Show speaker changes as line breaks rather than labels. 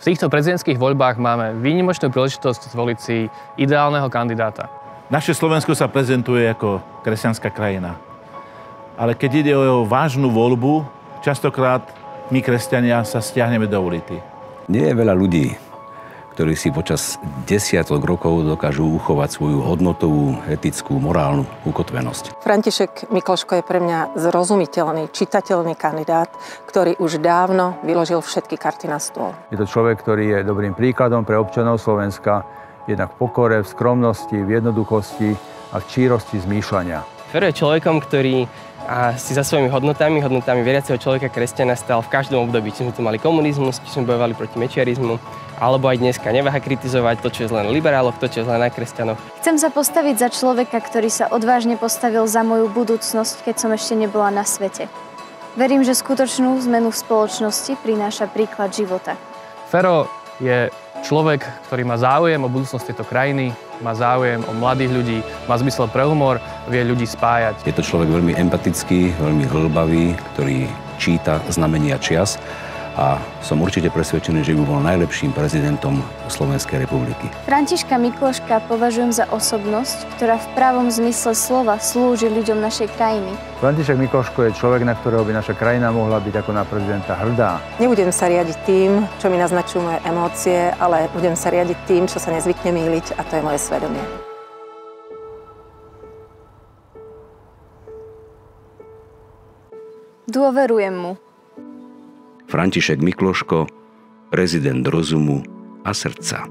V týchto prezidentských voľbách máme výnimočnú príležitosť zvoliť si ideálneho kandidáta.
Naše Slovensko sa prezentuje ako kresťanská krajina. Ale keď ide o vážnu voľbu, častokrát my, kresťania, sa stiahneme do ulity.
Nie je veľa ľudí, ktorí si počas desiatok rokov dokážu uchovať svoju hodnotovú, etickú, morálnu ukotvenosť.
František Mikloško je pre mňa zrozumiteľný, čitateľný kandidát, ktorý už dávno vyložil všetky karty na stôl.
Je to človek, ktorý je dobrým príkladom pre občanov Slovenska, jednak v pokore, v skromnosti, v jednoduchosti a v čírosti zmýšľania.
Fero je človekom, ktorý si za svojimi hodnotami veriaceho človeka kresťana stal v každom období. Či sme tu mali komunizmus, či sme bojovali proti mečiarizmu, alebo aj dneska neváha kritizovať to, čo je zlé na liberáloch, to, čo je zlé na kresťanoch.
Chcem sa postaviť za človeka, ktorý sa odvážne postavil za moju budúcnosť, keď som ešte nebola na svete. Verím, že skutočnú zmenu v spoločnosti prináša príklad života.
Fero je človek, ktorý má záujem o budúcnosť tejto krajiny, má záujem o mladých ľudí, má zmysel pre humor, vie ľudí spájať.
Je to človek veľmi empatický, veľmi hĺbavý, ktorý číta znamenia čias a som určite presvedčený, že by bol najlepším prezidentom Slovenskej republiky.
Františka Mikloška považujem za osobnosť, ktorá v pravom zmysle slova slúži ľuďom našej krajiny.
František Mikloško je človek, na ktorého by naša krajina mohla byť ako na prezidenta hrdá.
Nebudem sa riadiť tým, čo mi naznačujú moje emócie, ale budem sa riadiť tým, čo sa nezvykne mýliť, a to je moje svedomie.
Dôverujem mu.
František Mikloško, prezident rozumu a srdca.